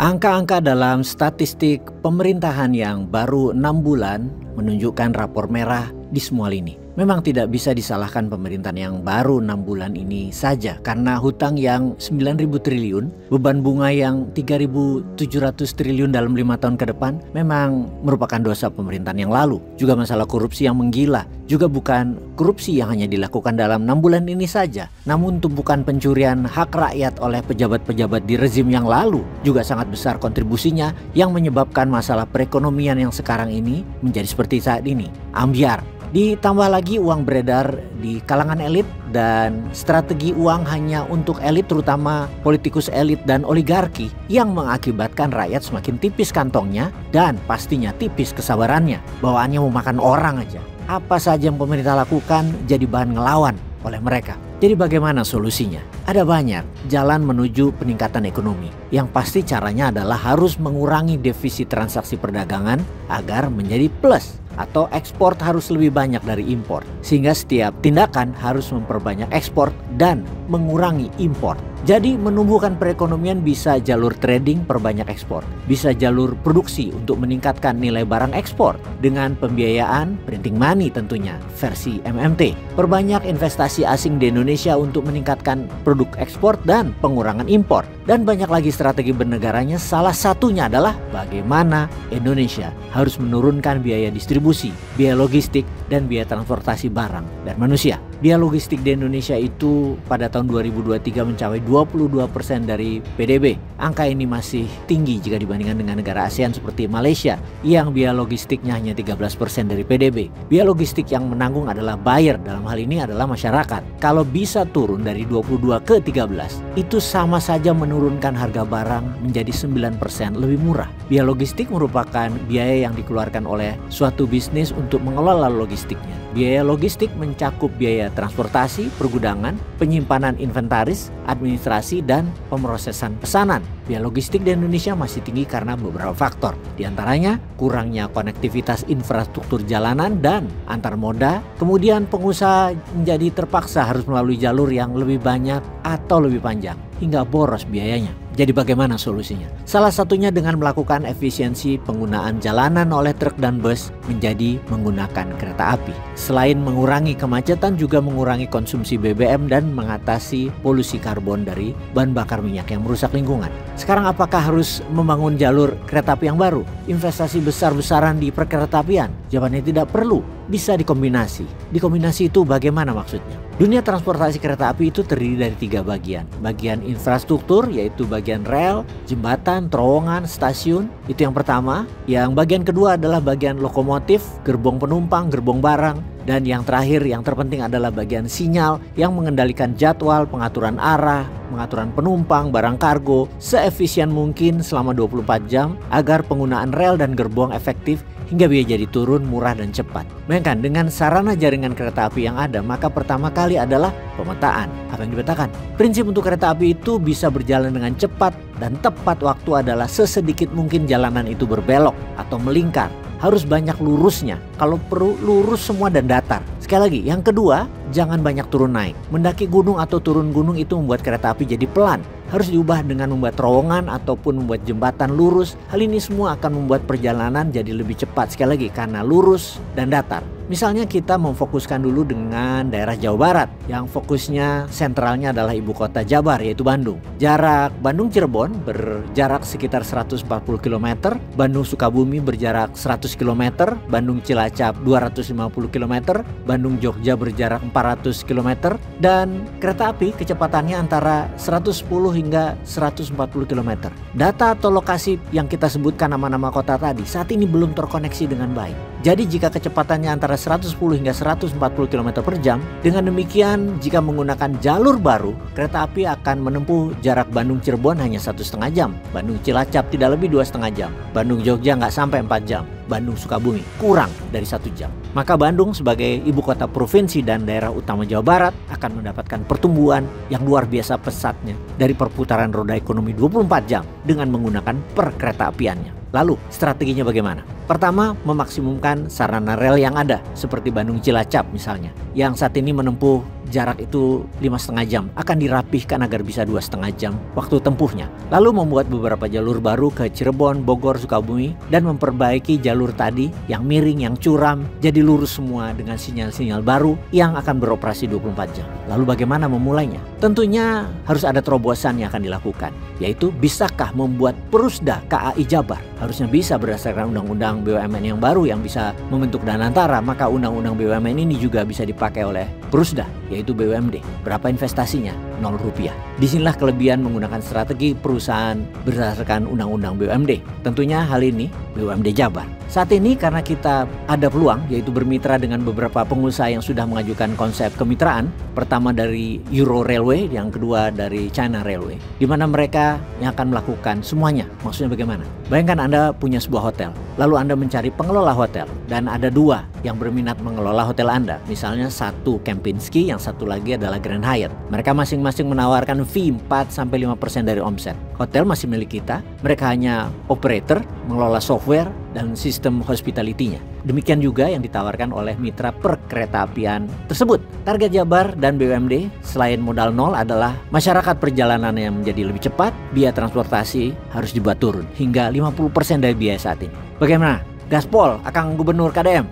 Angka-angka dalam statistik pemerintahan yang baru 6 bulan menunjukkan rapor merah di semua lini. Memang tidak bisa disalahkan pemerintahan yang baru 6 bulan ini saja, karena hutang yang 9.000 triliun, beban bunga yang 3.700 triliun dalam 5 tahun ke depan memang merupakan dosa pemerintahan yang lalu. Juga masalah korupsi yang menggila, juga bukan korupsi yang hanya dilakukan dalam 6 bulan ini saja, namun tumpukan pencurian hak rakyat oleh pejabat-pejabat di rezim yang lalu juga sangat besar kontribusinya yang menyebabkan masalah perekonomian yang sekarang ini menjadi seperti saat ini, ambyar. Ditambah lagi uang beredar di kalangan elit dan strategi uang hanya untuk elit, terutama politikus elit dan oligarki, yang mengakibatkan rakyat semakin tipis kantongnya dan pastinya tipis kesabarannya. Bawaannya mau makan orang aja. Apa saja yang pemerintah lakukan jadi bahan ngelawan oleh mereka. Jadi bagaimana solusinya? Ada banyak jalan menuju peningkatan ekonomi. Yang pasti caranya adalah harus mengurangi defisit transaksi perdagangan agar menjadi plus. Atau ekspor harus lebih banyak dari impor. Sehingga setiap tindakan harus memperbanyak ekspor dan mengurangi impor. Jadi menumbuhkan perekonomian bisa jalur trading perbanyak ekspor. Bisa jalur produksi untuk meningkatkan nilai barang ekspor. Dengan pembiayaan printing money tentunya versi MMT. Perbanyak investasi asing di Indonesia untuk meningkatkan produk ekspor dan pengurangan impor. Dan banyak lagi strategi bernegaranya, salah satunya adalah bagaimana Indonesia harus menurunkan biaya distribusi, biaya logistik, dan biaya transportasi barang dan manusia. Biaya logistik di Indonesia itu pada tahun 2023 mencapai 22% dari PDB. Angka ini masih tinggi jika dibandingkan dengan negara ASEAN seperti Malaysia yang biaya logistiknya hanya 13% dari PDB. Biaya logistik yang menanggung adalah buyer, dalam hal ini adalah masyarakat. Kalau bisa turun dari 22 ke 13, itu sama saja menurunkan harga barang menjadi 9% lebih murah. Biaya logistik merupakan biaya yang dikeluarkan oleh suatu bisnis untuk mengelola logistiknya. Biaya logistik mencakup biaya transportasi, pergudangan, penyimpanan inventaris, administrasi, dan pemrosesan pesanan. Biaya logistik di Indonesia masih tinggi karena beberapa faktor. Di antaranya kurangnya konektivitas infrastruktur jalanan dan antar moda. Kemudian pengusaha menjadi terpaksa harus melalui jalur yang lebih banyak atau lebih panjang hingga boros biayanya. Jadi bagaimana solusinya? Salah satunya dengan melakukan efisiensi penggunaan jalanan oleh truk dan bus menjadi menggunakan kereta api. Selain mengurangi kemacetan, juga mengurangi konsumsi BBM dan mengatasi polusi karbon dari bahan bakar minyak yang merusak lingkungan. Sekarang apakah harus membangun jalur kereta api yang baru? Investasi besar-besaran di perkeretaapian? Jawabannya tidak perlu. Bisa dikombinasi. Dikombinasi itu bagaimana maksudnya? Dunia transportasi kereta api itu terdiri dari 3 bagian. Bagian infrastruktur, yaitu bagian rel, jembatan, terowongan, stasiun. Itu yang pertama. Yang bagian kedua adalah bagian lokomotif, gerbong penumpang, gerbong barang. Dan yang terakhir, yang terpenting adalah bagian sinyal yang mengendalikan jadwal, pengaturan arah, pengaturan penumpang, barang kargo seefisien mungkin selama 24 jam agar penggunaan rel dan gerbong efektif hingga biaya jadi turun, murah, dan cepat. Bayangkan dengan sarana jaringan kereta api yang ada, maka pertama kali adalah pemetaan. Apa yang dipetakan? Prinsip untuk kereta api itu bisa berjalan dengan cepat dan tepat waktu adalah sesedikit mungkin jalanan itu berbelok atau melingkar. Harus banyak lurusnya. Kalau perlu lurus semua dan datar. Sekali lagi, yang kedua, jangan banyak turun naik. Mendaki gunung atau turun gunung itu membuat kereta api jadi pelan. Harus diubah dengan membuat terowongan ataupun membuat jembatan lurus. Hal ini semua akan membuat perjalanan jadi lebih cepat. Sekali lagi, karena lurus dan datar. Misalnya kita memfokuskan dulu dengan daerah Jawa Barat yang fokusnya sentralnya adalah ibu kota Jabar, yaitu Bandung. Jarak Bandung-Cirebon berjarak sekitar 140 km, Bandung-Sukabumi berjarak 100 km, Bandung-Cilacap 250 km, Bandung-Jogja berjarak 400 km, dan kereta api kecepatannya antara 110 hingga 140 km. Data atau lokasi yang kita sebutkan nama-nama kota tadi saat ini belum terkoneksi dengan baik. Jadi jika kecepatannya antara 110 hingga 140 km per jam, dengan demikian jika menggunakan jalur baru, kereta api akan menempuh jarak Bandung-Cirebon hanya 1,5 jam, Bandung-Cilacap tidak lebih 2,5 jam, Bandung-Jogja nggak sampai 4 jam, Bandung-Sukabumi kurang dari 1 jam. Maka Bandung sebagai ibu kota provinsi dan daerah utama Jawa Barat akan mendapatkan pertumbuhan yang luar biasa pesatnya dari perputaran roda ekonomi 24 jam dengan menggunakan perkeretaapiannya. Lalu strateginya bagaimana? Pertama, memaksimumkan sarana rel yang ada seperti Bandung Cilacap misalnya, yang saat ini menempuh jarak itu 5,5 jam, akan dirapihkan agar bisa 2,5 jam waktu tempuhnya. Lalu membuat beberapa jalur baru ke Cirebon, Bogor, Sukabumi, dan memperbaiki jalur tadi yang miring, yang curam, jadi lurus semua dengan sinyal-sinyal baru yang akan beroperasi 24 jam. Lalu bagaimana memulainya? Tentunya harus ada terobosan yang akan dilakukan, yaitu bisakah membuat Perusda KAI Jabar? Harusnya bisa berdasarkan undang-undang BUMN yang baru yang bisa membentuk Danantara, maka undang-undang BUMN ini juga bisa dipakai oleh Perusda, yaitu BUMD. Berapa investasinya? 0 rupiah. Disinilah kelebihan menggunakan strategi perusahaan berdasarkan undang-undang BUMD. Tentunya hal ini BUMD Jabar. Saat ini karena kita ada peluang, yaitu bermitra dengan beberapa pengusaha yang sudah mengajukan konsep kemitraan. Pertama dari Euro Railway, yang kedua dari China Railway, di mana mereka yang akan melakukan semuanya. Maksudnya bagaimana? Bayangkan Anda punya sebuah hotel, lalu Anda mencari pengelola hotel, dan ada 2 yang berminat mengelola hotel Anda. Misalnya satu Kempinski, yang satu lagi adalah Grand Hyatt. Mereka masing-masing menawarkan fee 4-5% dari omset. Hotel masih milik kita, mereka hanya operator, mengelola software, dan sistem hospitality-nya. Demikian juga yang ditawarkan oleh mitra perkeretaapian tersebut. Target Jabar dan BUMD selain modal nol adalah masyarakat perjalanan yang menjadi lebih cepat, biaya transportasi harus dibuat turun hingga 50% dari biaya saat ini. Bagaimana? Gaspol, Akang Gubernur KDM.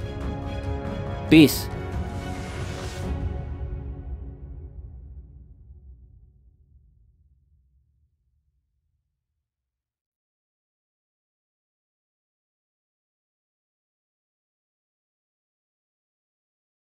Peace.